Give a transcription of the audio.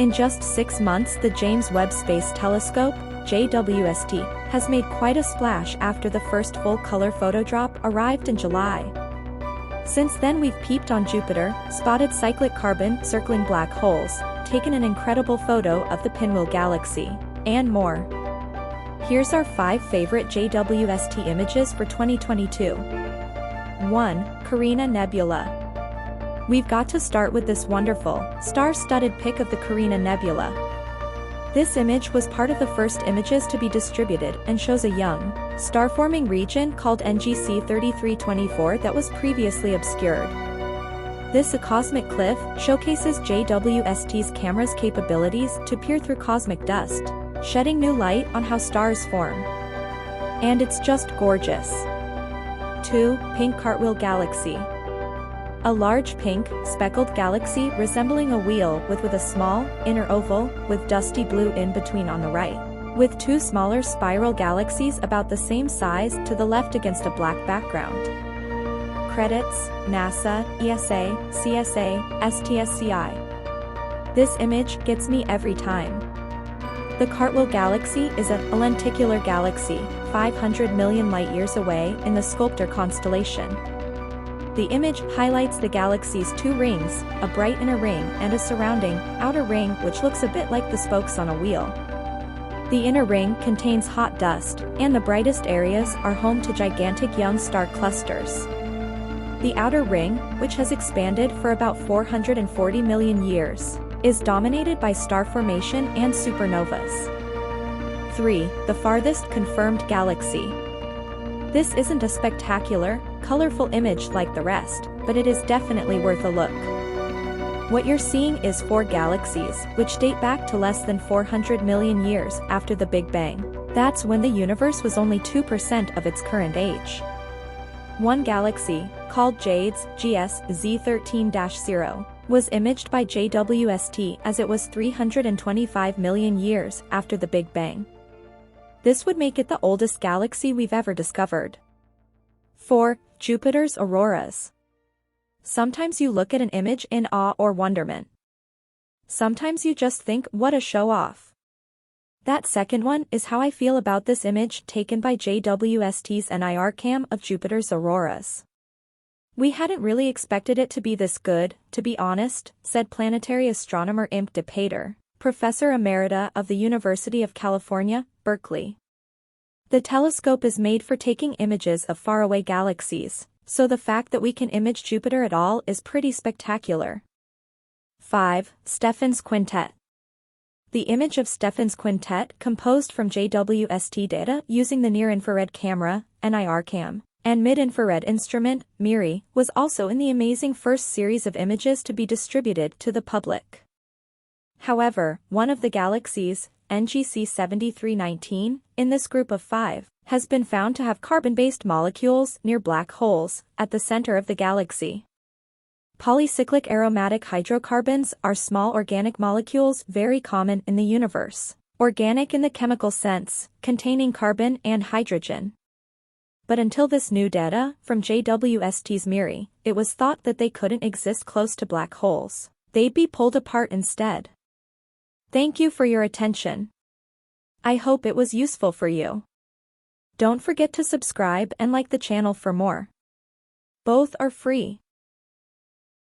In just 6 months, the James Webb Space Telescope, JWST, has made quite a splash after the first full-color photodrop arrived in July. Since then we've peeped on Jupiter, spotted cyclic carbon circling black holes, taken an incredible photo of the Cartwheel Galaxy, and more. Here's our 5 favorite JWST images for 2022. 1. Carina Nebula. We've got to start with this wonderful, star-studded pic of the Carina Nebula. This image was part of the first images to be distributed and shows a young, star-forming region called NGC 3324 that was previously obscured. This cosmic cliff showcases JWST's camera's capabilities to peer through cosmic dust, shedding new light on how stars form. And it's just gorgeous. 2. Pink Cartwheel Galaxy. A large pink, speckled galaxy resembling a wheel with a small, inner oval, with dusty blue in between on the right, with 2 smaller spiral galaxies about the same size to the left against a black background. Credits: NASA, ESA, CSA, STSCI. This image gets me every time. The Cartwheel Galaxy is a lenticular galaxy, 500 million light-years away in the Sculptor constellation. The image highlights the galaxy's 2 rings, a bright inner ring and a surrounding, outer ring which looks a bit like the spokes on a wheel. The inner ring contains hot dust, and the brightest areas are home to gigantic young star clusters. The outer ring, which has expanded for about 440 million years, is dominated by star formation and supernovas. 3. The farthest confirmed galaxy. This isn't a spectacular, colorful image like the rest, but it is definitely worth a look. What you're seeing is 4 galaxies, which date back to less than 400 million years after the Big Bang. That's when the universe was only 2% of its current age. One galaxy, called JADES GS-Z13-0, was imaged by JWST as it was 325 million years after the Big Bang. This would make it the oldest galaxy we've ever discovered. 4. Jupiter's auroras. Sometimes you look at an image in awe or wonderment. Sometimes you just think, what a show-off. That second one is how I feel about this image taken by JWST's NIR cam of Jupiter's auroras. We hadn't really expected it to be this good, to be honest, said planetary astronomer Imke de Pater, Professor Emerita of the University of California, Berkeley. The telescope is made for taking images of faraway galaxies, so the fact that we can image Jupiter at all is pretty spectacular. 5. Stephan's Quintet. The image of Stephan's Quintet, composed from JWST data using the near-infrared camera, NIRCam, and mid-infrared instrument, MIRI, was also in the amazing first series of images to be distributed to the public. However, one of the galaxies, NGC 7319, in this group of 5, has been found to have carbon-based molecules near black holes, at the center of the galaxy. Polycyclic aromatic hydrocarbons are small organic molecules very common in the universe, organic in the chemical sense, containing carbon and hydrogen. But until this new data, from JWST's MIRI, it was thought that they couldn't exist close to black holes. They'd be pulled apart instead. Thank you for your attention. I hope it was useful for you. Don't forget to subscribe and like the channel for more. Both are free.